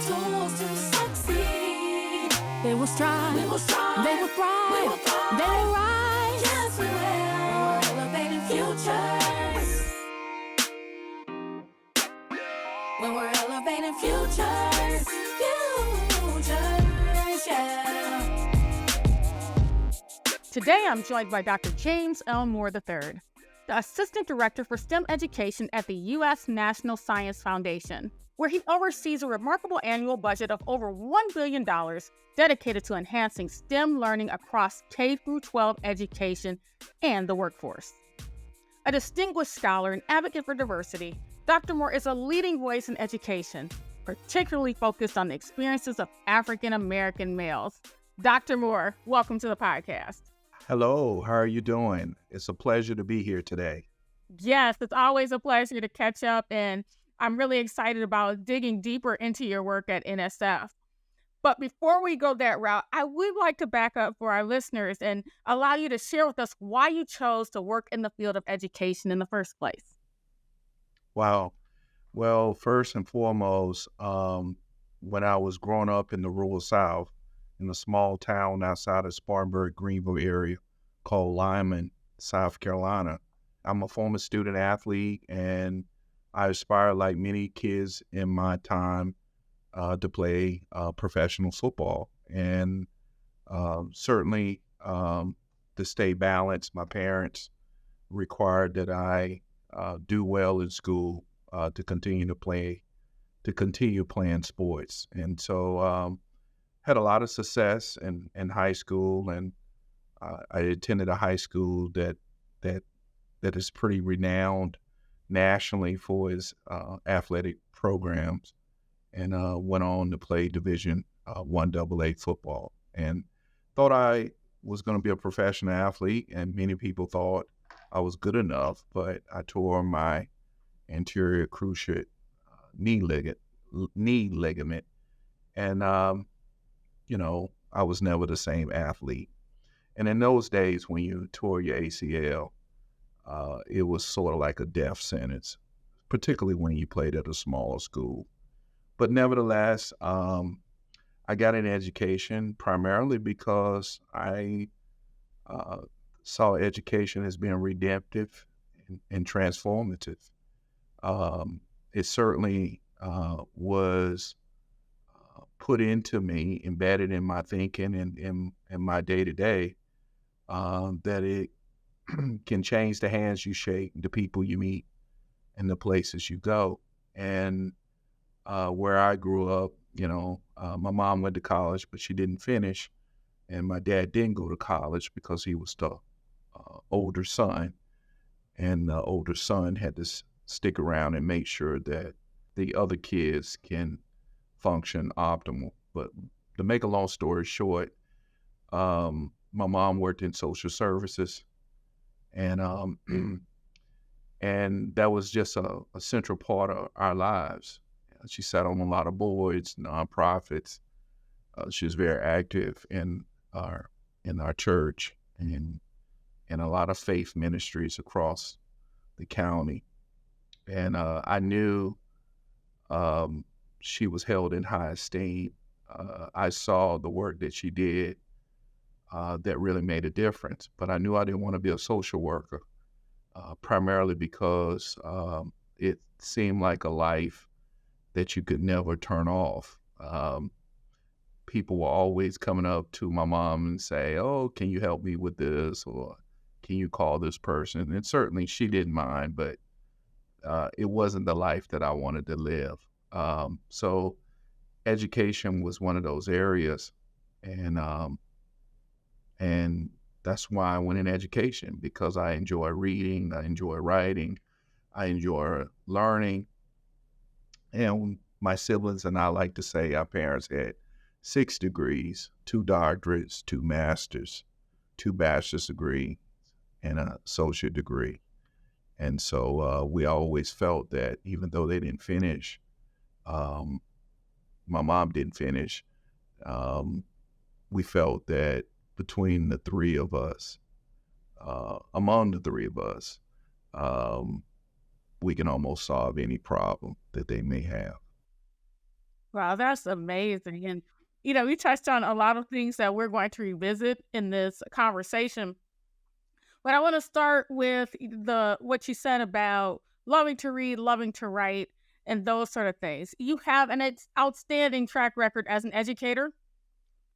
tools to succeed. They will strive. We will strive. They will thrive. We will thrive. They will rise. Yes, we will. Elevating futures. When we're elevating futures. Futures, yeah. Today, I'm joined by Dr. James L. Moore III, the Assistant Director for STEM Education at the U.S. National Science Foundation, where he oversees a remarkable annual budget of over $1 billion dedicated to enhancing STEM learning across K-12 education and the workforce. A distinguished scholar and advocate for diversity, Dr. Moore is a leading voice in education, particularly focused on the experiences of African American males. Dr. Moore, welcome to the podcast. Hello, how are you doing? It's a pleasure to be here today. Yes, it's always a pleasure to catch up, and I'm really excited about digging deeper into your work at NSF. But before we go that route, I would like to back up for our listeners and allow you to share with us why you chose to work in the field of education in the first place. Wow. Well, first and foremost, when I was growing up in the rural South, in a small town outside of Spartanburg, Greenville area called Lyman, South Carolina, I'm a former student athlete, and I aspire, like many kids in my time, to play professional football. And certainly to stay balanced, my parents required that I do well in school to continue playing sports. And so had a lot of success in high school, and I attended a high school that is pretty renowned nationally for its athletic programs, and went on to play Division I AA football, and thought I was going to be a professional athlete, and many people thought I was good enough, but I tore my anterior cruciate knee ligament, and I was never the same athlete. And in those days, when you tore your ACL, it was sort of like a death sentence, particularly when you played at a smaller school. But nevertheless, I got an education primarily because I saw education as being redemptive and transformative. It certainly was put into me, embedded in my thinking and in my day-to-day, that it can change the hands you shake, the people you meet, and the places you go. And where I grew up, my mom went to college, but she didn't finish. And my dad didn't go to college because he was the older son. And the older son had to stick around and make sure that the other kids can function optimal. But to make a long story short, my mom worked in social services, and and that was just a central part of our lives. She sat on a lot of boards, nonprofits. She was very active in our church and in a lot of faith ministries across the county. And I knew she was held in high esteem. I saw the work that she did that really made a difference. But I knew I didn't want to be a social worker, primarily because it seemed like a life that you could never turn off. People were always coming up to my mom and say, "Oh, can you help me with this?" Or "Can you call this person?" And certainly she didn't mind, but it wasn't the life that I wanted to live. So education was one of those areas, and that's why I went in education, because I enjoy reading, I enjoy writing, I enjoy learning. And my siblings and I like to say our parents had 6 degrees, 2 doctorates, 2 masters, 2 bachelor's degrees, and an associate degree. And so we always felt that even though they didn't finish, my mom didn't finish, we felt that between the three of us, among the three of us, we can almost solve any problem that they may have. Wow, that's amazing. And, you touched on a lot of things that we're going to revisit in this conversation. But I want to start with what you said about loving to read, loving to write, and those sort of things. You have an outstanding track record as an educator,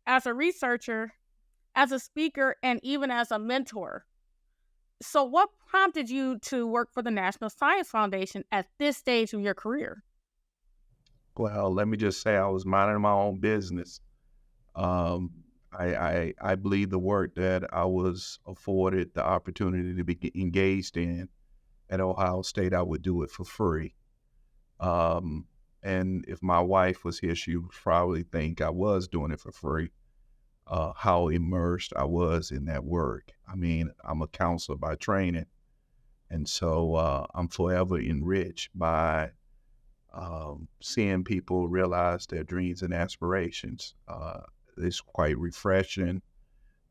as a researcher, as a speaker, and even as a mentor. So, what prompted you to work for the National Science Foundation at this stage of your career? Well, let me just say I was minding my own business. Um, I believe the work that I was afforded the opportunity to be engaged in at Ohio State, I would do it for free. Um, and if my wife was here, she would probably think I was doing it for free. How immersed I was in that work. I mean, I'm a counselor by training, and so I'm forever enriched by seeing people realize their dreams and aspirations. It's quite refreshing,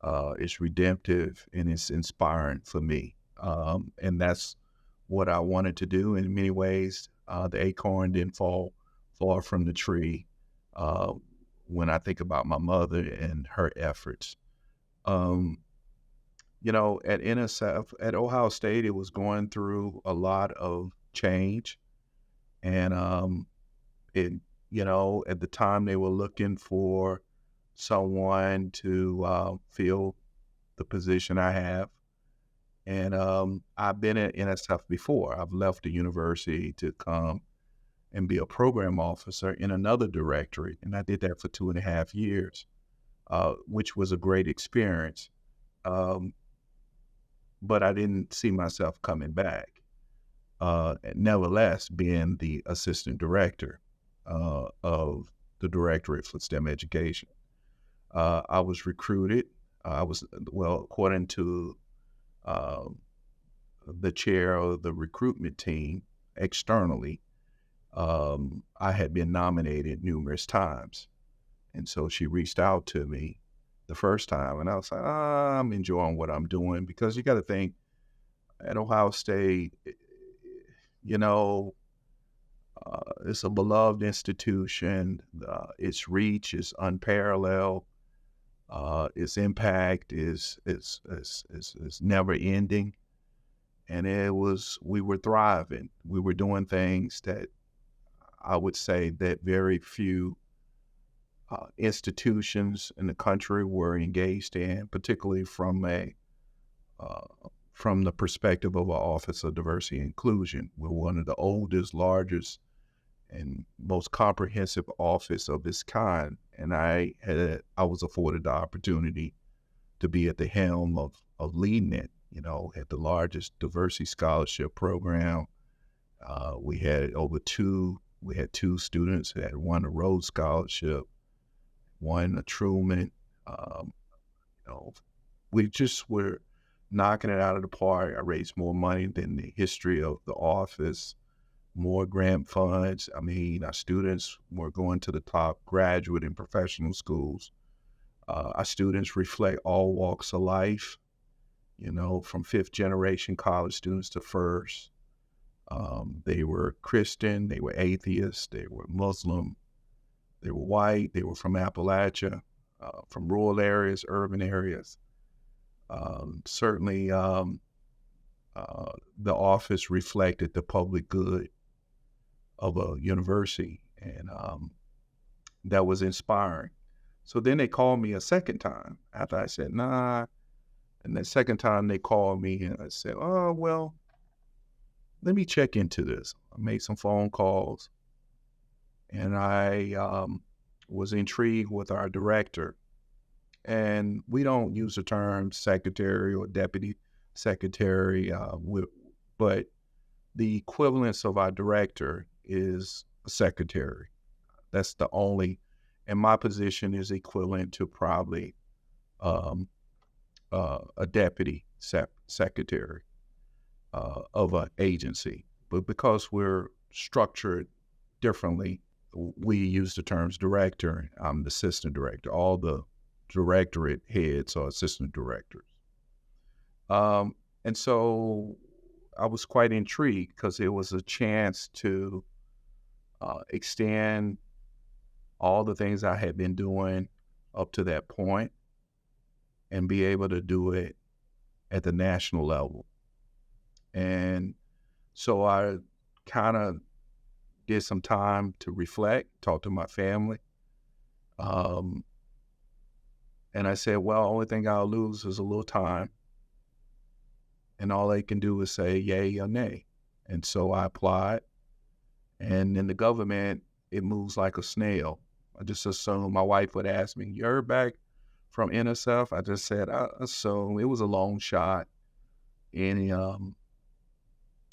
it's redemptive, and it's inspiring for me. And that's what I wanted to do. In many ways, the acorn didn't fall far from the tree uh, when I think about my mother and her efforts. Um, at NSF, at Ohio State, it was going through a lot of change. And it, at the time they were looking for someone to fill the position I have. And I've been at NSF before. I've left the university to come and be a program officer in another directorate. And I did that for 2.5 years, which was a great experience. Um, but I didn't see myself coming back. Nevertheless, being the assistant director of the Directorate for STEM Education, I was recruited. According to uh, the chair of the recruitment team externally, I had been nominated numerous times. And so she reached out to me the first time, and I was like, I'm enjoying what I'm doing, because you got to think at Ohio State, you know, it's a beloved institution. Its reach is unparalleled. Its impact is never ending. And we were thriving. We were doing things that I would say that very few institutions in the country were engaged in, particularly uh, from the perspective of our Office of Diversity and Inclusion. We're one of the oldest, largest, and most comprehensive office of its kind, and I was afforded the opportunity to be at the helm of leading it. At the largest diversity scholarship program. We had two students who had won a Rhodes Scholarship, one a Truman. Um, you know, we just were knocking it out of the park. I raised more money than the history of the office, more grant funds. I mean, our students were going to the top graduate and professional schools. Our students reflect all walks of life, from fifth generation college students to first. They were Christian, they were atheists, they were Muslim, they were white, they were from Appalachia, from rural areas, urban areas. Certainly, the office reflected the public good of a university, and that was inspiring. So then they called me a second time after I said, nah. And the second time they called me, and I said, oh, well, let me check into this. I made some phone calls, and I was intrigued with our director. And we don't use the term secretary or deputy secretary, but the equivalence of our director is a secretary. That's the only, and my position is equivalent to probably um, a deputy secretary of an agency. But because we're structured differently, we use the terms director. I'm the assistant director. All the directorate heads are assistant directors. And so I was quite intrigued because it was a chance to extend all the things I had been doing up to that point and be able to do it at the national level. And so I kind of did some time to reflect, talk to my family. Um, and I said, well, only thing I'll lose is a little time. And all they can do is say yay or nay. And so I applied. And in the government, it moves like a snail. I just assumed my wife would ask me, you heard back from NSF? I just said, I assume it was a long shot. And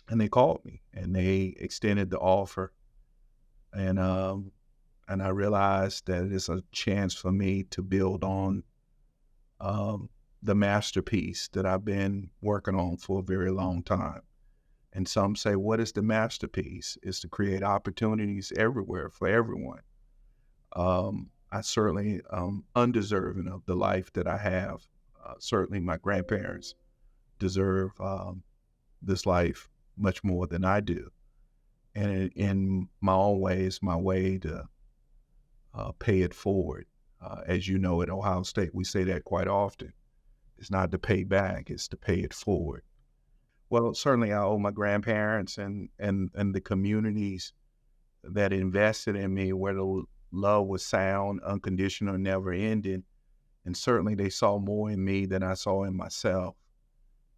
they called me and they extended the offer. And I realized that it's a chance for me to build on the masterpiece that I've been working on for a very long time. And some say, what is the masterpiece? It's to create opportunities everywhere for everyone. I certainly undeserving of the life that I have. Certainly my grandparents deserve this life much more than I do. And in my own way, it's my way to pay it forward. As you know, at Ohio State, we say that quite often. It's not to pay back, it's to pay it forward. Well, certainly I owe my grandparents and the communities that invested in me, where the love was sound, unconditional, never ending. And certainly they saw more in me than I saw in myself.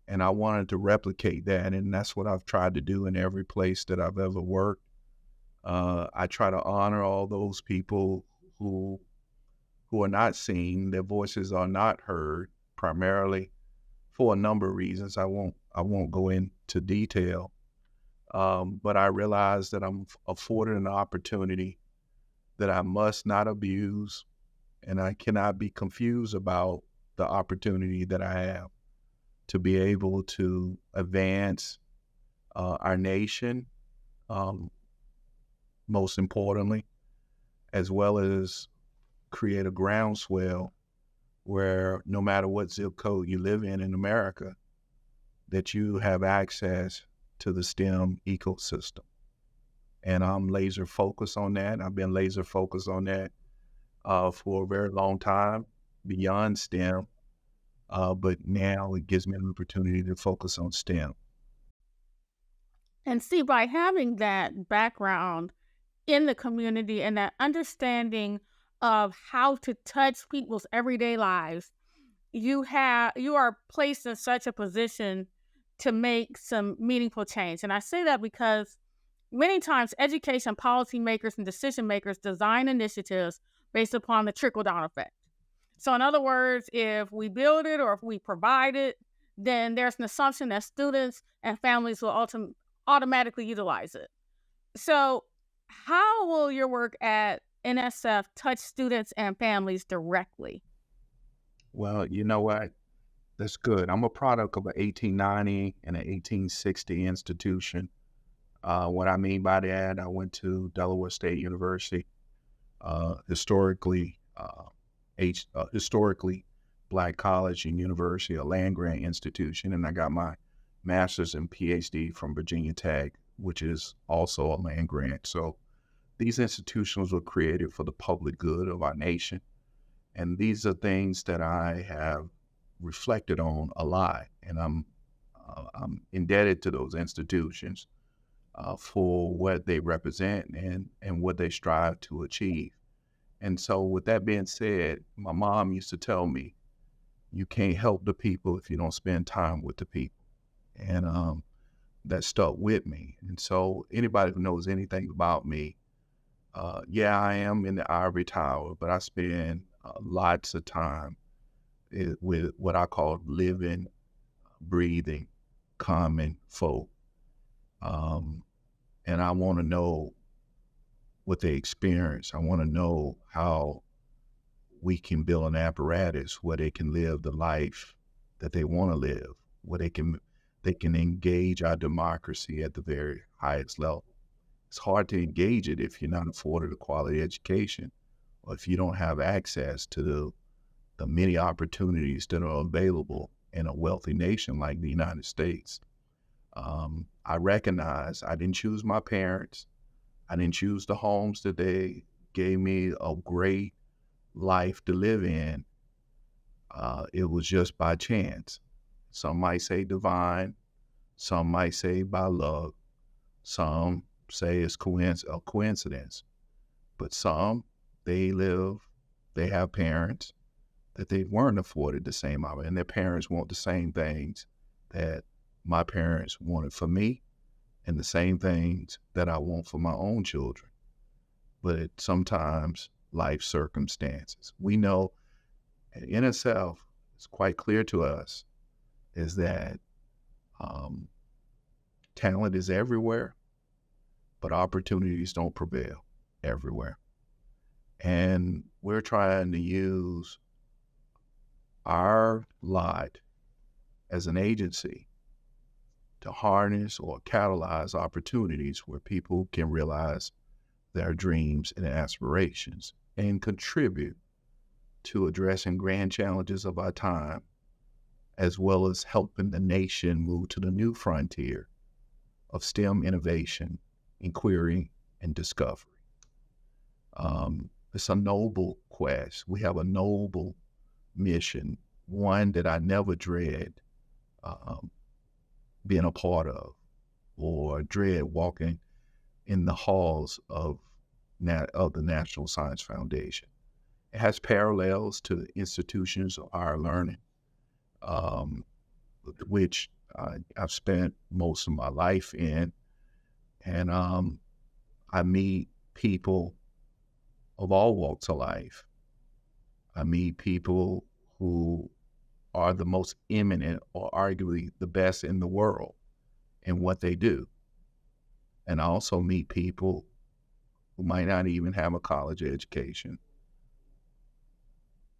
And I wanted to replicate that. And that's what I've tried to do in every place that I've ever worked. I try to honor all those people who are not seen, their voices are not heard, primarily for a number of reasons. I won't go into detail. But I realize that I'm afforded an opportunity that I must not abuse, and I cannot be confused about the opportunity that I have to be able to advance our nation, most importantly, as well as create a groundswell where no matter what zip code you live in America, that you have access to the STEM ecosystem. And I'm laser focused on that. I've been laser focused on that for a very long time, beyond STEM. But now it gives me an opportunity to focus on STEM. And see, by having that background in the community and that understanding of how to touch people's everyday lives, you are placed in such a position to make some meaningful change. And I say that because many times education policymakers and decision makers design initiatives based upon the trickle-down effect. So in other words, if we build it or if we provide it, then there's an assumption that students and families will automatically utilize it. So how will your work at NSF touch students and families directly? Well, you know what? That's good. I'm a product of an 1890 and an 1860 institution. What I mean by that, I went to Delaware State University, historically Black college and university, a land-grant institution, and I got my master's and PhD from Virginia Tech, which is also a land grant. So these institutions were created for the public good of our nation, and these are things that I have reflected on a lot, and I'm indebted to those institutions for what they represent and what they strive to achieve. And so with that being said, my mom used to tell me, you can't help the people if you don't spend time with the people. And that stuck with me. And so anybody who knows anything about me, yeah, I am in the ivory tower, but I spend lots of time with what I call living, breathing, common folk. And I want to know what they experience. I want to know how we can build an apparatus where they can live the life that they want to live, where they can engage our democracy at the very highest level. It's hard to engage it if you're not afforded a quality education, or if you don't have access to the many opportunities that are available in a wealthy nation like the United States. I recognize I didn't choose my parents. I didn't choose the homes that they gave me a great life to live in, it was just by chance. Some might say divine, some might say by luck, some say it's a coincidence, but some, they have parents that they weren't afforded the same opportunity, and their parents want the same things that my parents wanted for me, and the same things that I want for my own children. But sometimes life circumstances. We know in itself, it's quite clear to us, is that talent is everywhere, but opportunities don't prevail everywhere. And we're trying to use our lot as an agency to harness or catalyze opportunities where people can realize their dreams and aspirations and contribute to addressing grand challenges of our time, as well as helping the nation move to the new frontier of STEM innovation, inquiry, and discovery. It's a noble quest. We have a noble mission, one that I never dread being a part of, or dread walking in the halls of the National Science Foundation. It has parallels to institutions of higher learning, which I've spent most of my life in. And I meet people of all walks of life. I meet people who are the most eminent or arguably the best in the world in what they do. And I also meet people who might not even have a college education.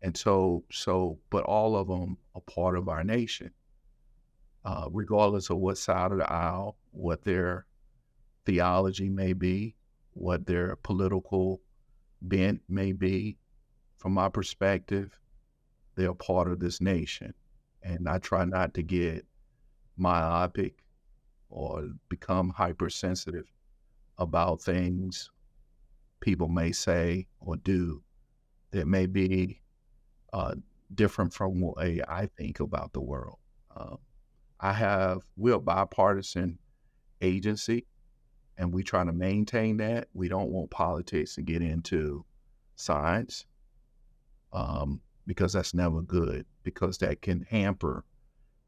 And but all of them are part of our nation, regardless of what side of the aisle, what their theology may be, what their political bent may be. From my perspective, they're part of this nation. And I try not to get myopic or become hypersensitive about things people may say or do that may be different from what I think about the world. We're a bipartisan agency, and we try to maintain that. We don't want politics to get into science, because that's never good, because that can hamper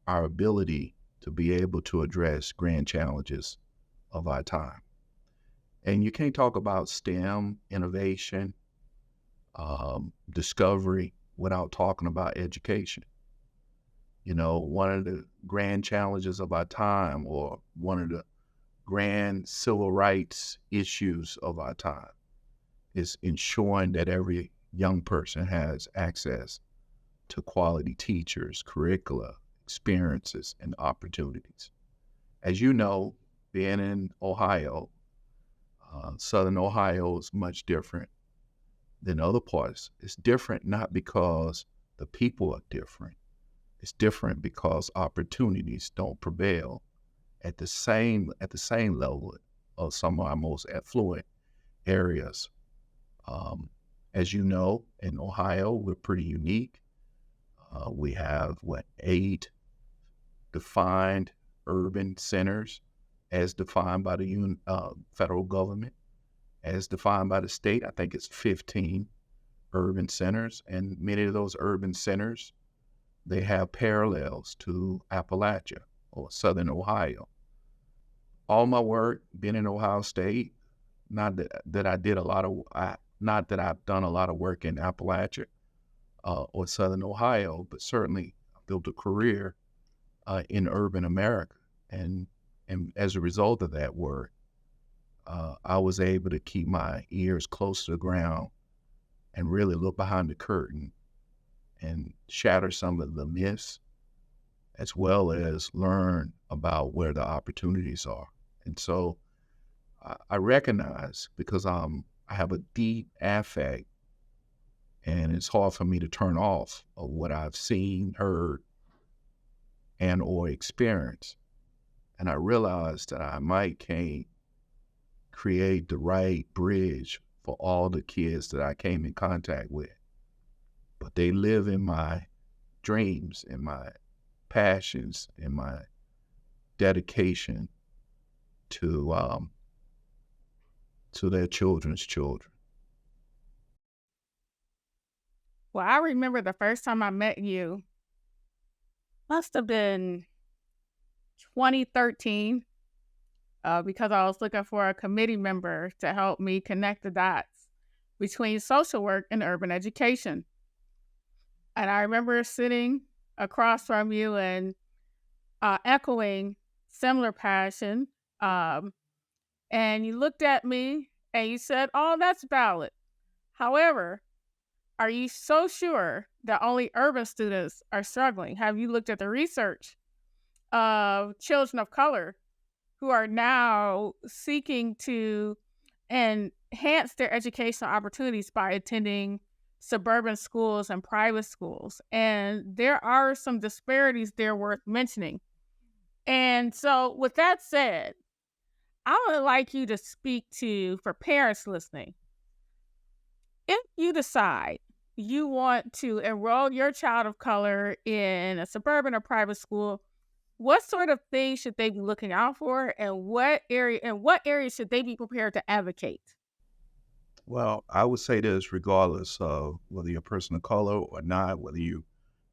our ability to be able to address grand challenges of our time. And you can't talk about STEM, innovation, discovery, without talking about education. You know, one of the grand challenges of our time, or one of the grand civil rights issues of our time, is ensuring that every young person has access to quality teachers, curricula, experiences, and opportunities. As you know, being in Ohio, Southern Ohio is much different than other parts. It's different not because the people are different. It's different because opportunities don't prevail at the same level of some of our most affluent areas. As you know, in Ohio, we're pretty unique. We have 8 defined urban centers, as defined by the federal government, as defined by the state. I think it's 15 urban centers, and many of those urban centers, they have parallels to Appalachia or Southern Ohio. All my work, being in Ohio State, not that I've done a lot of work in Appalachia or Southern Ohio, but certainly built a career in urban America. And as a result of that work, I was able to keep my ears close to the ground and really look behind the curtain and shatter some of the myths, as well as learn about where the opportunities are. And so I recognize, because I have a deep affect, and it's hard for me to turn off of what I've seen, heard, and or experienced. And I realized that I might can't create the right bridge for all the kids that I came in contact with, but they live in my dreams, in my passions, in my dedication to their children's children. Well, I remember the first time I met you must have been 2013, because I was looking for a committee member to help me connect the dots between social work and urban education. And I remember sitting across from you and echoing similar passion. Um, and you looked at me and you said, "Oh, that's valid. However, are you so sure that only urban students are struggling? Have you looked at the research of children of color who are now seeking to enhance their educational opportunities by attending suburban schools and private schools? And there are some disparities there worth mentioning." And so, with that said, I would like you to speak to, for parents listening, if you decide you want to enroll your child of color in a suburban or private school, what sort of things should they be looking out for, and what areas should they be prepared to advocate? Well, I would say this regardless of whether you're a person of color or not, whether you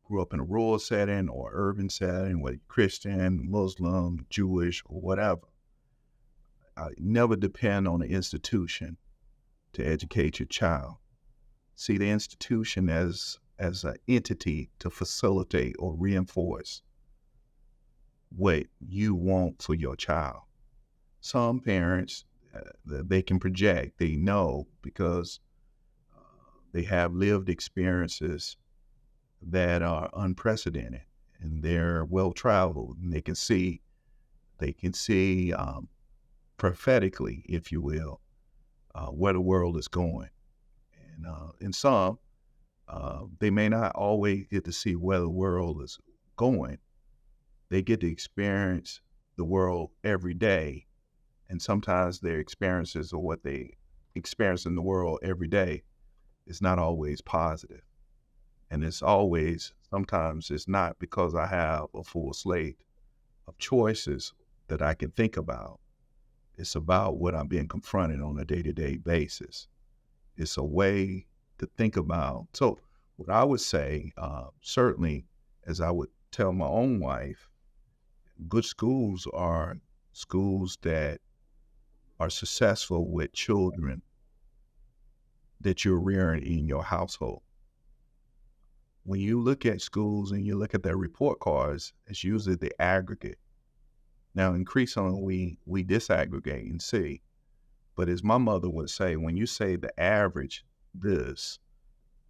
grew up in a rural setting or urban setting, whether you're Christian, Muslim, Jewish, or whatever. Never depend on the institution to educate your child. See the institution as an entity to facilitate or reinforce what you want for your child. Some parents, they can project, they know because they have lived experiences that are unprecedented, and they're well traveled, and they can see prophetically, if you will, where the world is going. And some, they may not always get to see where the world is going. They get to experience the world every day, and sometimes their experiences or what they experience in the world every day is not always positive. And sometimes it's not because I have a full slate of choices that I can think about. It's about what I'm being confronted on a day-to-day basis. It's a way to think about. So what I would say, certainly, as I would tell my own wife, good schools are schools that are successful with children that you're rearing in your household. When you look at schools and you look at their report cards, it's usually the aggregate. Now, increasingly, we disaggregate and see. But as my mother would say, when you say the average this,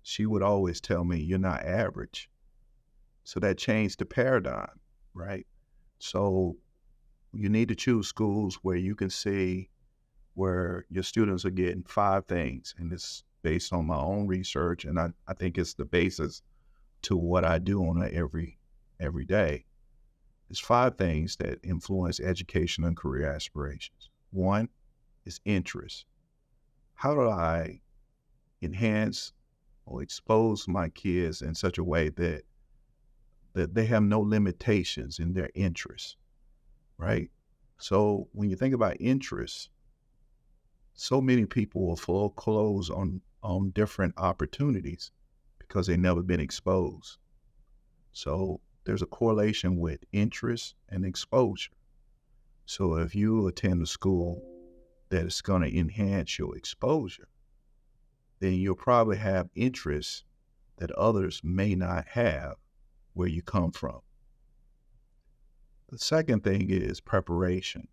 she would always tell me, you're not average. So that changed the paradigm, right? So you need to choose schools where you can see where your students are getting 5 things. And it's based on my own research. And I think it's the basis to what I do on every day. There's 5 things that influence education and career aspirations. 1 is interest. How do I enhance or expose my kids in such a way that they have no limitations in their interests, right? So when you think about interests, so many people will foreclose on different opportunities because they've never been exposed. So there's a correlation with interest and exposure. So if you attend a school that is going to enhance your exposure, then you'll probably have interests that others may not have where you come from. The second thing is preparation.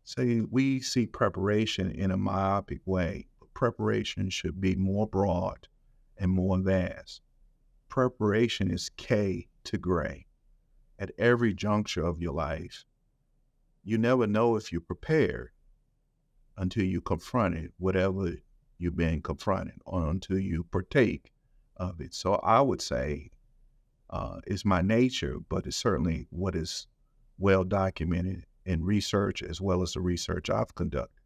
Say we see preparation in a myopic way, but preparation should be more broad and more vast. Preparation is K to gray. At every juncture of your life, you never know if you're prepared until you confront it, whatever you've been confronted, or until you partake of it. So I would say it's my nature, but it's certainly what is well documented in research as well as the research I've conducted.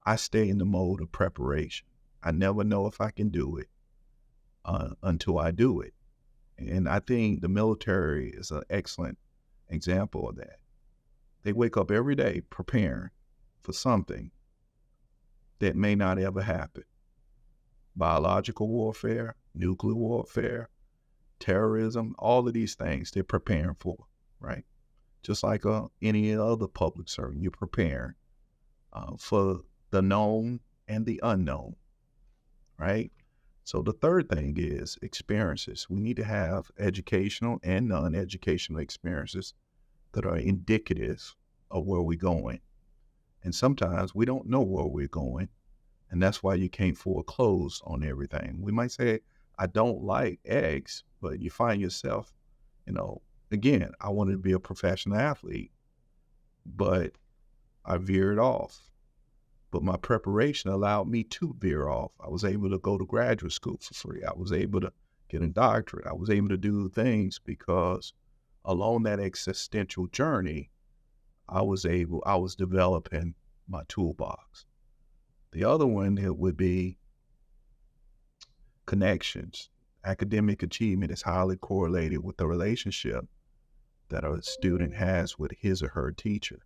I stay in the mode of preparation. I never know if I can do it until I do it. And I think the military is an excellent example of that. They wake up every day preparing for something that may not ever happen. Biological warfare, nuclear warfare, terrorism, all of these things they're preparing for, right? Just like any other public servant, you're preparing for the known and the unknown, right? So the third thing is experiences. We need to have educational and non-educational experiences that are indicative of where we're going. And sometimes we don't know where we're going, and that's why you can't foreclose on everything. We might say, I don't like eggs, but you find yourself, again, I wanted to be a professional athlete, but I veered off. But my preparation allowed me to veer off. I was able to go to graduate school for free. I was able to get a doctorate. I was able to do things because along that existential journey, I was developing my toolbox. The other one, it would be connections. Academic achievement is highly correlated with the relationship that a student has with his or her teacher.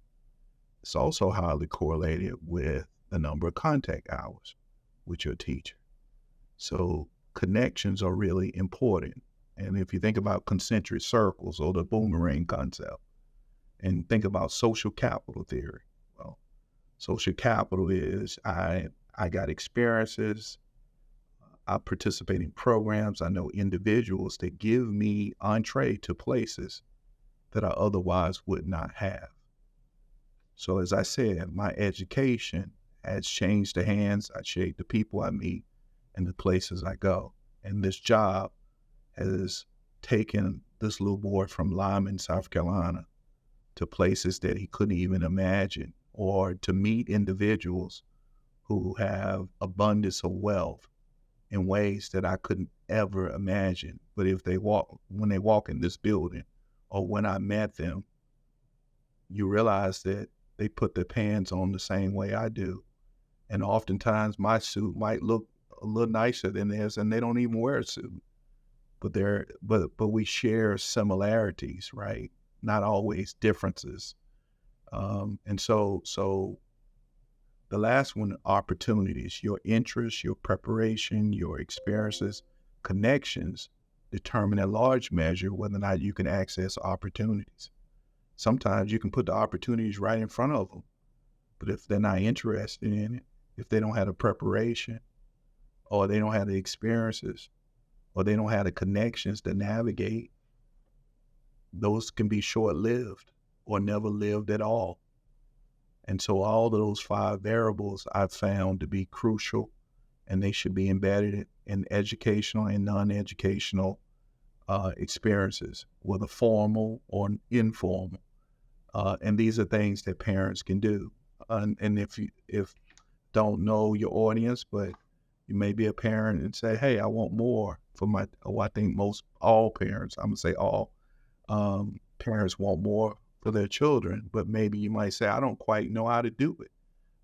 It's also highly correlated with the number of contact hours with your teacher. So connections are really important. And if you think about concentric circles or the boomerang concept, and think about social capital theory, well, social capital is I got experiences, I participate in programs, I know individuals that give me entree to places that I otherwise would not have. So as I said, my education has changed the hands, I shaped the people I meet and the places I go. And this job has taken this little boy from Lyman, South Carolina, to places that he couldn't even imagine, or to meet individuals who have abundance of wealth in ways that I couldn't ever imagine. But when they walk in this building, or when I met them, you realize that they put their pants on the same way I do. And oftentimes my suit might look a little nicer than theirs, and they don't even wear a suit. But we share similarities, right? Not always differences. And so the last one, opportunities, your interests, your preparation, your experiences, connections determine in large measure whether or not you can access opportunities. Sometimes you can put the opportunities right in front of them, but if they're not interested in it, if they don't have the preparation, or they don't have the experiences, or they don't have the connections to navigate, those can be short-lived or never lived at all. And so all of those 5 variables I've found to be crucial, and they should be embedded in educational and non-educational experiences, whether formal or informal. And these are things that parents can do. And if don't know your audience, but you may be a parent and say, hey, I want more for I think all parents, I'm gonna say all, parents want more for their children, but maybe you might say, I don't quite know how to do it.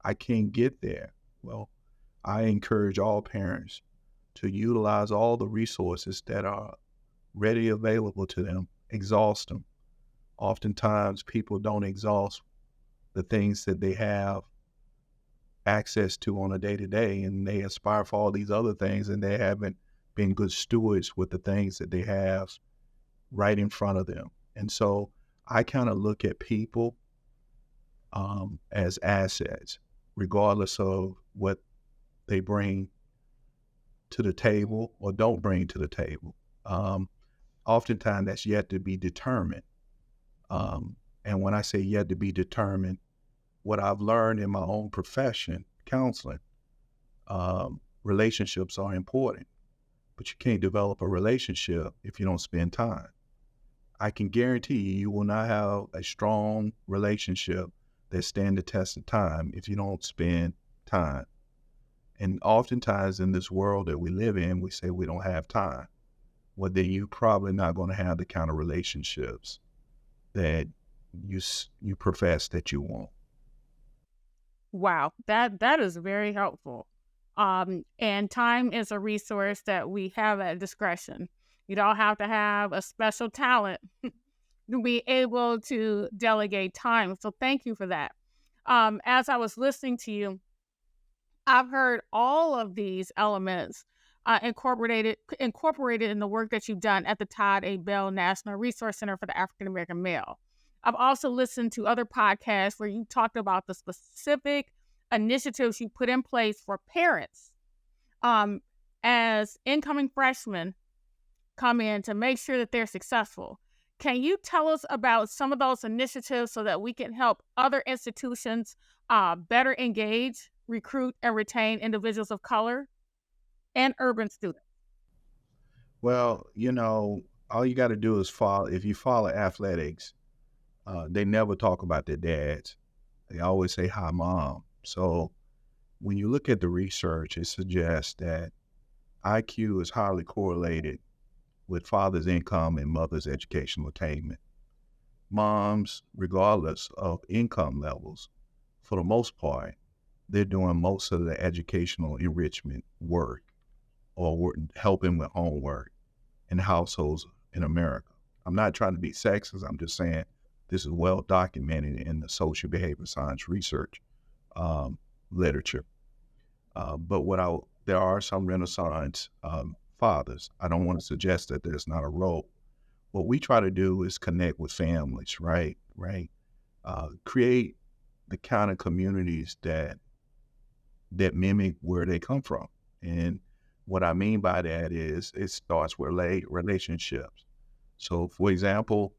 I can't get there. Well, I encourage all parents to utilize all the resources that are ready available to them, exhaust them. Oftentimes people don't exhaust the things that they have access to on a day-to-day, and they aspire for all these other things, and they haven't been good stewards with the things that they have right in front of them. And so I kind of look at people as assets, regardless of what they bring to the table or don't bring to the table. Oftentimes that's yet to be determined. And when I say yet to be determined, what I've learned in my own profession, counseling, relationships are important, but you can't develop a relationship if you don't spend time. I can guarantee you will not have a strong relationship that stand the test of time if you don't spend time. And oftentimes in this world that we live in, we say we don't have time. Well, then you're probably not going to have the kind of relationships that you profess that you want. Wow, that is very helpful. And time is a resource that we have at discretion. You don't have to have a special talent to be able to delegate time. So thank you for that. As I was listening to you, I've heard all of these elements incorporated in the work that you've done at the Todd A. Bell National Resource Center for the African American Male. I've also listened to other podcasts where you talked about the specific initiatives you put in place for parents as incoming freshmen come in to make sure that they're successful. Can you tell us about some of those initiatives so that we can help other institutions better engage, recruit, and retain individuals of color and urban students? Well, all you got to do is follow. If you follow athletics, they never talk about their dads. They always say, "Hi, mom." So when you look at the research, it suggests that IQ is highly correlated with father's income and mother's educational attainment. Moms, regardless of income levels, for the most part, they're doing most of the educational enrichment work or helping with homework in households in America. I'm not trying to be sexist. I'm just saying this is well documented in the social behavior science research literature. But there are some Renaissance fathers. I don't want to suggest that there's not a role. What we try to do is connect with families, right? Create the kind of communities that mimic where they come from. And what I mean by that is it starts with relationships. So, for example,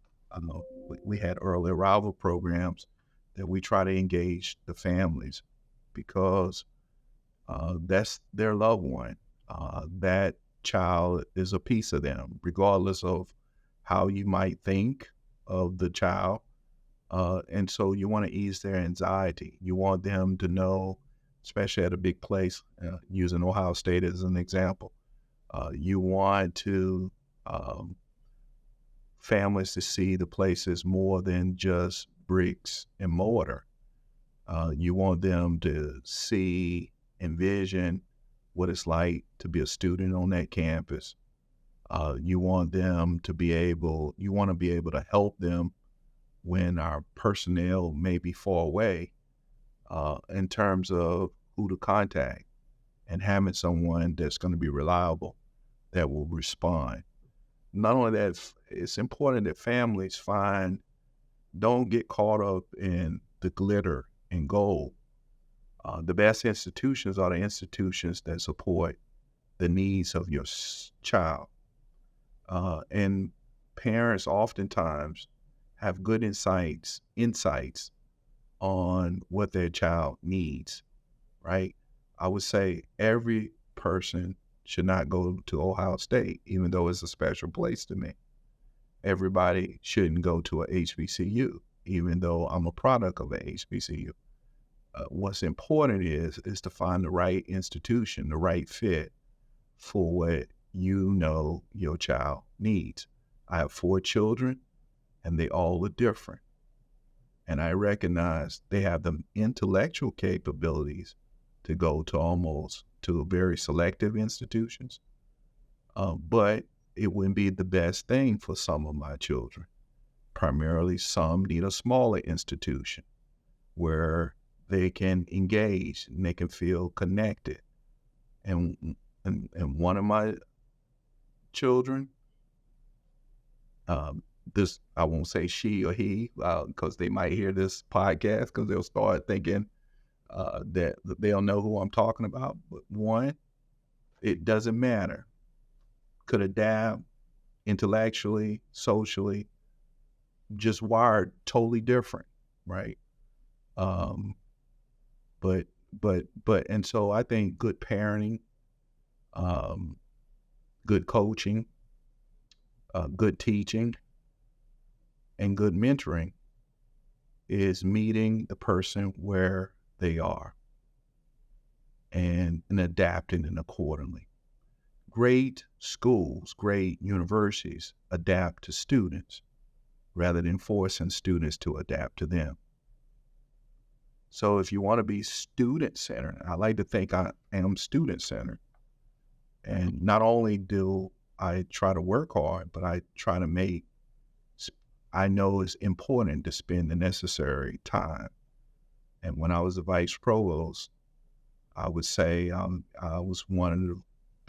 we had early arrival programs that we try to engage the families because that's their loved one. That child is a piece of them, regardless of how you might think of the child. And so you want to ease their anxiety. You want them to know, especially at a big place, using Ohio State as an example, you want to families to see the place as more than just bricks and mortar. You want them to envision what it's like to be a student on that campus. You want to be able to help them when our personnel may be far away, in terms of who to contact and having someone that's going to be reliable that will respond. Not only that, it's important that families don't get caught up in the glitter and gold. The best institutions are the institutions that support the needs of your child. And parents oftentimes have good insights on what their child needs, right? I would say every person should not go to Ohio State, even though it's a special place to me. Everybody shouldn't go to a HBCU, even though I'm a product of a HBCU. What's important is to find the right institution, the right fit for what your child needs. I have 4 children, and they all are different. And I recognize they have the intellectual capabilities to go to very selective institutions. But it wouldn't be the best thing for some of my children. Primarily, some need a smaller institution where they can engage and they can feel connected. And one of my children, I won't say she or he, because they might hear this podcast because they'll start thinking that they'll know who I'm talking about. But one, it doesn't matter. Could adapt intellectually, socially, just wired totally different, right? And so I think good parenting, good coaching, good teaching, and good mentoring is meeting the person where they are and adapting it accordingly. Great schools, great universities adapt to students rather than forcing students to adapt to them. So if you want to be student-centered, I like to think I am student-centered. And not only do I try to work hard, but I try to I know it's important to spend the necessary time. And when I was the vice provost, I would say I was one of the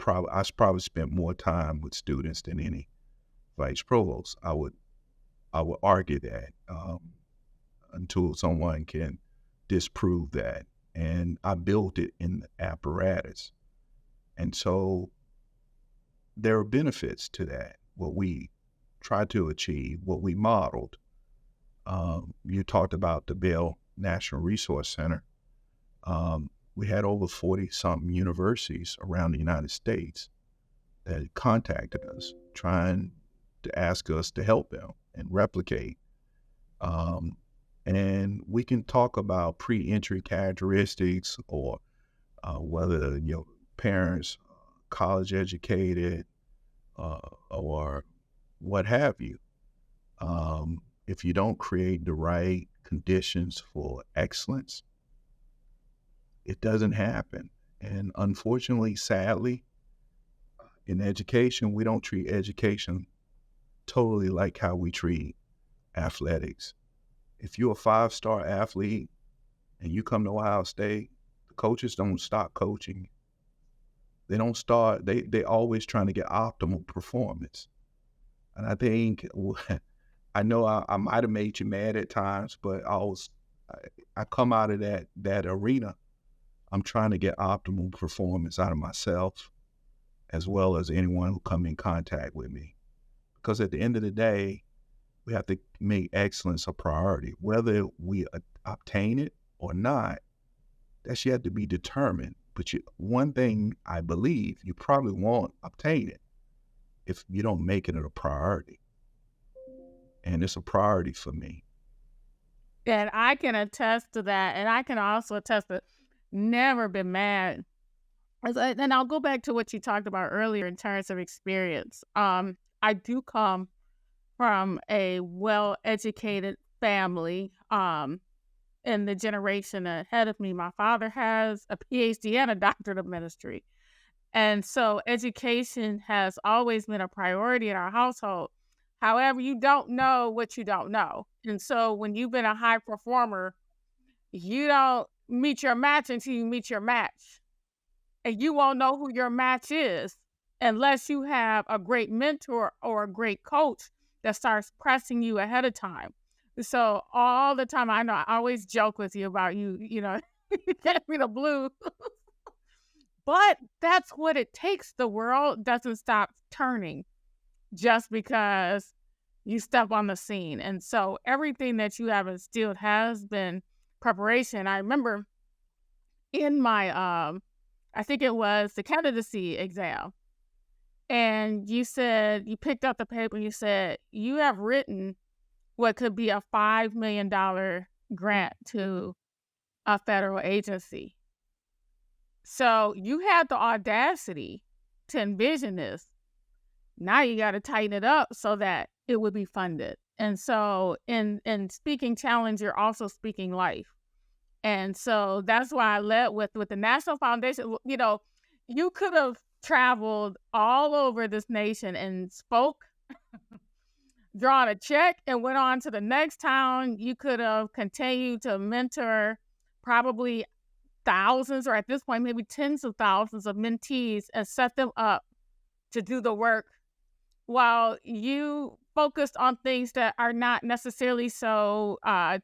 I probably spent more time with students than any vice provost. I would argue that until someone can disprove that. And I built it in the apparatus. And so there are benefits to that, what we tried to achieve, what we modeled. You talked about the Bell National Resource Center. We had over 40-something universities around the United States that contacted us, trying to ask us to help them and replicate. And we can talk about pre-entry characteristics or whether your parents college educated or what have you. If you don't create the right conditions for excellence, it doesn't happen. And unfortunately, sadly, in education, we don't treat education totally like how we treat athletics. If you're a 5-star athlete and you come to Ohio State, the coaches don't stop coaching. They don't start, they're always trying to get optimal performance. And I think, I know I might have made you mad at times, but I come out of that arena, I'm trying to get optimal performance out of myself, as well as anyone who come in contact with me. Because at the end of the day, we have to make excellence a priority. Whether we obtain it or not, that's yet to be determined. But one thing I believe, you probably won't obtain it if you don't make it a priority. And it's a priority for me. And I can attest to that. And I can also attest to never been mad. And I'll go back to what you talked about earlier in terms of experience. I do come from a well-educated family. In the generation ahead of me, my father has a PhD and a doctorate of ministry. And so education has always been a priority in our household. However, you don't know what you don't know. And so when you've been a high performer, you don't meet your match until you meet your match. And you won't know who your match is unless you have a great mentor or a great coach that starts pressing you ahead of time. So all the time, I know I always joke with you about you get me the blues. But that's what it takes. The world doesn't stop turning just because you step on the scene. And so everything that you have instilled has been preparation. I remember in my, I think it was the candidacy exam, and you said, you picked up the paper and you said, you have written what could be a $5 million grant to a federal agency. So you had the audacity to envision this. Now you got to tighten it up so that it would be funded. And so in speaking challenge, you're also speaking life. And so that's why I led with the National Foundation. You could have traveled all over this nation and spoke, drawn a check, and went on to the next town. You could have continued to mentor probably thousands, or at this point, maybe tens of thousands of mentees and set them up to do the work while you focused on things that are not necessarily so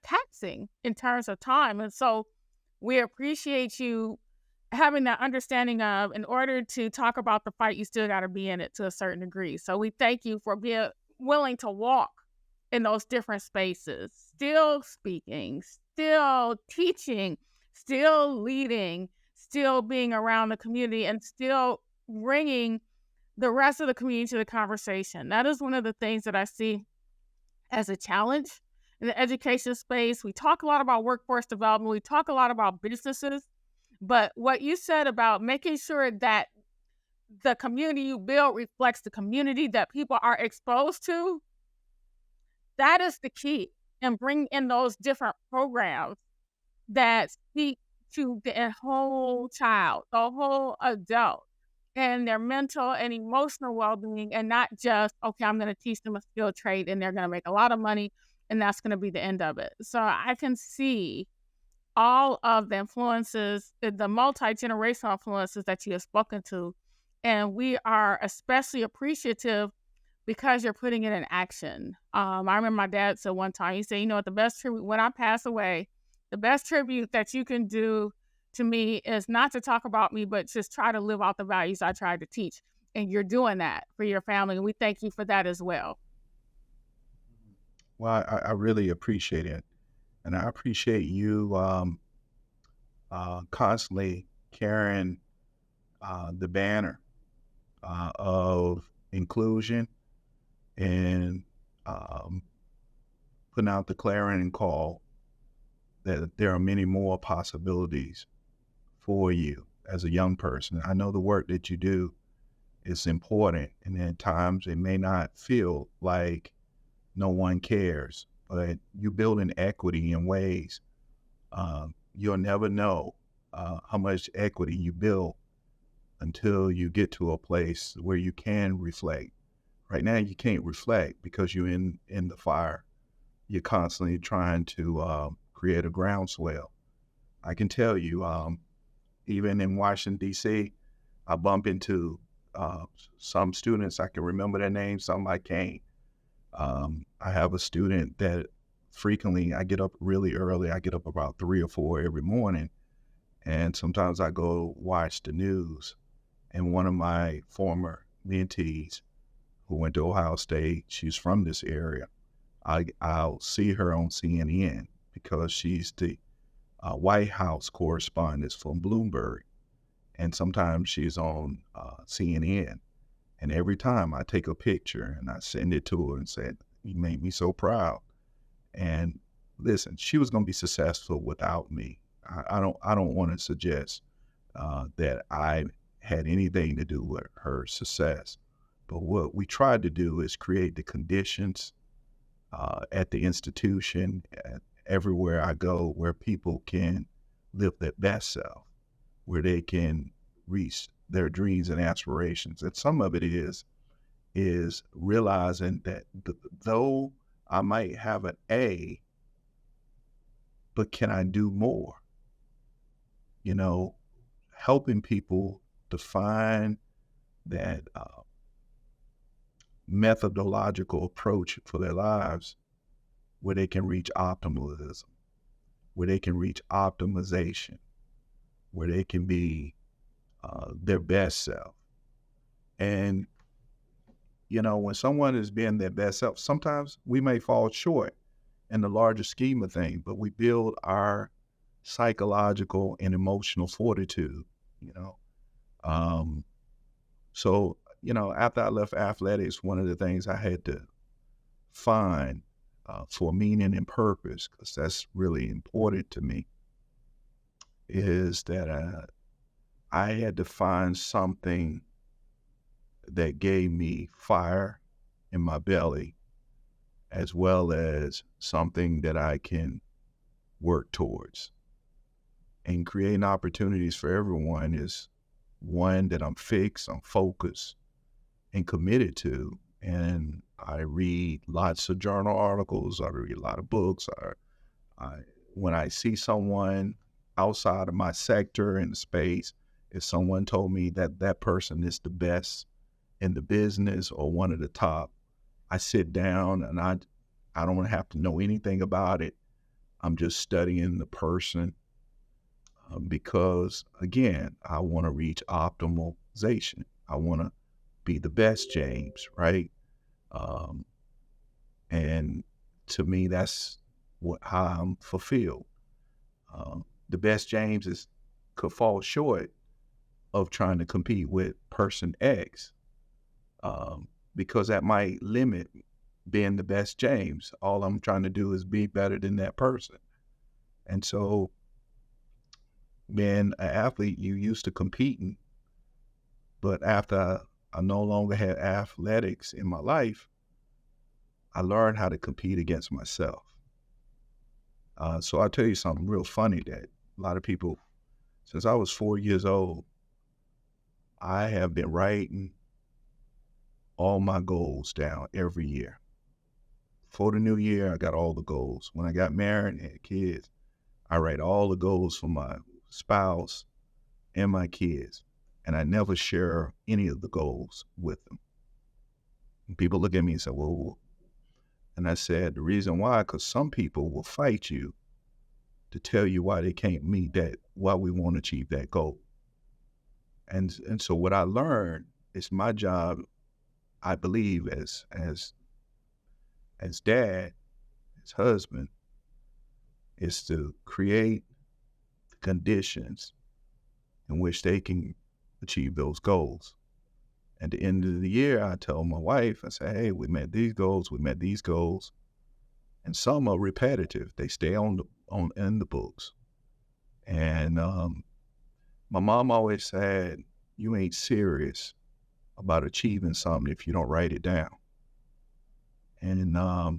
taxing in terms of time. And so we appreciate you having that understanding of, in order to talk about the fight, you still got to be in it to a certain degree. So we thank you for being willing to walk in those different spaces, still speaking, still teaching, still leading, still being around the community, and still bringing the rest of the community to the conversation. That is one of the things that I see as a challenge in the education space. We talk a lot about workforce development. We talk a lot about businesses. But what you said about making sure that the community you build reflects the community that people are exposed to, that is the key. And bring in those different programs that speak to the whole child, the whole adult, and their mental and emotional well-being, and not just, okay, I'm going to teach them a skilled trade and they're going to make a lot of money and that's going to be the end of it. So I can see all of the influences, the multi-generational influences that you have spoken to. And we are especially appreciative because you're putting it in action. I remember my dad said one time, he said, you know what, the best tribute, when I pass away, the best tribute that you can do to me is not to talk about me, but just try to live out the values I tried to teach. And you're doing that for your family. And we thank you for that as well. Well, I really appreciate it. And I appreciate you constantly carrying the banner of inclusion and putting out the clarion call that there are many more possibilities for you as a young person. I know the work that you do is important, and at times it may not feel like no one cares, but you build an equity in ways you'll never know how much equity you build until you get to a place where you can reflect. Right now, you can't reflect because you're in the fire. You're constantly trying to create a groundswell. I can tell you, even in Washington, D.C., I bump into some students. I can remember their names, some I can't. I have a student that frequently, I get up really early. I get up about 3 or 4 every morning. And sometimes I go watch the news. And one of my former mentees who went to Ohio State, she's from this area. I'll see her on CNN because she's the White House correspondent from Bloomberg. And sometimes she's on CNN. And every time I take a picture and I send it to her and said, you made me so proud. And listen, she was going to be successful without me. I don't want to suggest that I had anything to do with her success. But what we tried to do is create the conditions at the institution, everywhere I go, where people can live their best self, where they can reach their dreams and aspirations. And some of it is realizing that though I might have an A, but can I do more? You know, helping people define that methodological approach for their lives where they can reach optimalism, where they can reach optimization, where they can be their best self. And, you know, when someone is being their best self, sometimes we may fall short in the larger scheme of things, but we build our psychological and emotional fortitude, you know. So, you know, after I left athletics, one of the things I had to find for meaning and purpose, because that's really important to me, is that I had to find something that gave me fire in my belly, as well as something that I can work towards. And creating opportunities for everyone is one that I'm fixed, I'm focused, and committed to. And I read lots of journal articles, I read a lot of books. When I see someone outside of my sector in the space, if someone told me that that person is the best in the business or one of the top, I sit down and I don't have to know anything about it. I'm just studying the person because, again, I want to reach optimization. I want to be the best James, right? And to me, that's how I'm fulfilled. The best James could fall short of trying to compete with person X because that might limit being the best James. All I'm trying to do is be better than that person. And so being an athlete, you used to competing, but after I no longer had athletics in my life, I learned how to compete against myself. So I'll tell you something real funny that a lot of people, since I was 4 years old, I have been writing all my goals down every year. For the new year, I got all the goals. When I got married and had kids, I write all the goals for my spouse and my kids, and I never share any of the goals with them. And people look at me and say, well, and I said, the reason why, because some people will fight you to tell you why they can't meet that, why we want to achieve that goal. And so what I learned is my job, I believe, as dad, as husband, is to create the conditions in which they can achieve those goals. At the end of the year, I tell my wife, I say, hey, we met these goals, and some are repetitive. They stay in the books. And my mom always said, you ain't serious about achieving something if you don't write it down. And I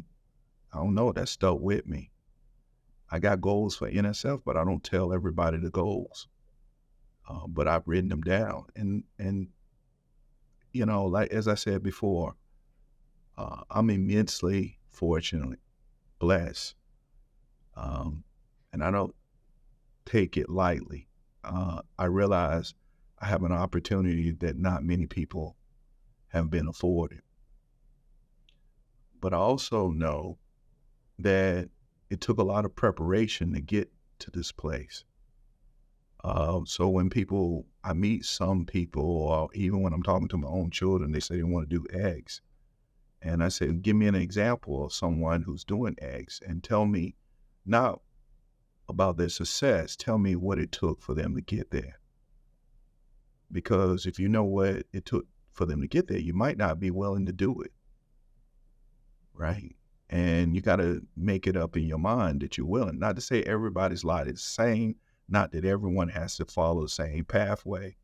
don't know, that stuck with me. I got goals for NSF, but I don't tell everybody the goals. But I've written them down. And you know, like as I said before, I'm immensely fortunately blessed. And I don't take it lightly. I realize I have an opportunity that not many people have been afforded. But I also know that it took a lot of preparation to get to this place. So when I meet some people, or even when I'm talking to my own children, they say they want to do eggs. And I say, give me an example of someone who's doing eggs and tell me not about their success, tell me what it took for them to get there. Because if you know what it took for them to get there, you might not be willing to do it, right? And you got to make it up in your mind that you're willing. Not to say everybody's lot is the same, not that everyone has to follow the same pathway,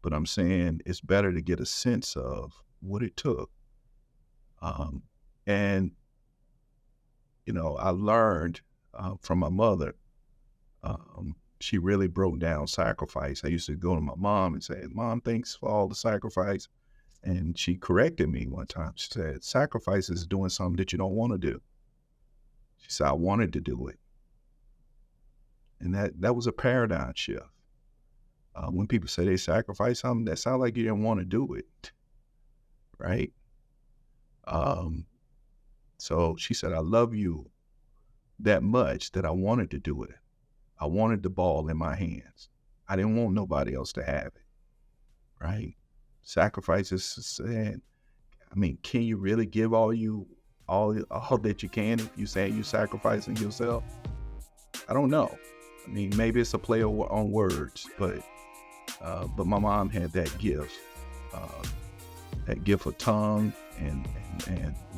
but I'm saying it's better to get a sense of what it took. And, you know, I learned from my mother, she really broke down sacrifice. I used to go to my mom and say, Mom, thanks for all the sacrifice. And she corrected me one time. She said, sacrifice is doing something that you don't want to do. She said, I wanted to do it. And that was a paradigm shift. When people say they sacrifice something, that sounds like you didn't want to do it, right? So she said, I love you that much that I wanted to do it. I wanted the ball in my hands. I didn't want nobody else to have it, right? Sacrifice is saying, I mean, can you really give all that you can if you say you're sacrificing yourself? I don't know. I mean, maybe it's a play on words, but my mom had that gift of tongue and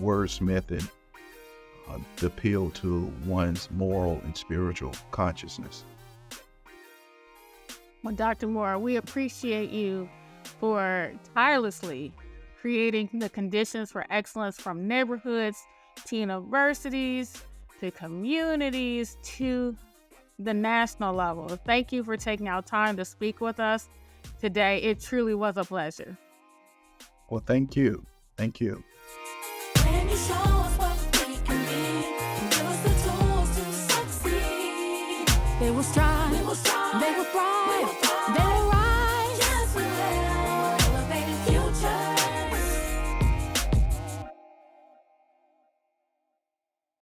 wordsmithing to appeal to one's moral and spiritual consciousness. Well, Dr. Moore, we appreciate you for tirelessly creating the conditions for excellence from neighborhoods to universities to communities to the national level. Thank you for taking our time to speak with us today. It truly was a pleasure. Well, thank you. Thank you. When you show us what we can be, give us the tools to succeed. They will strive, We will strive. they will thrive.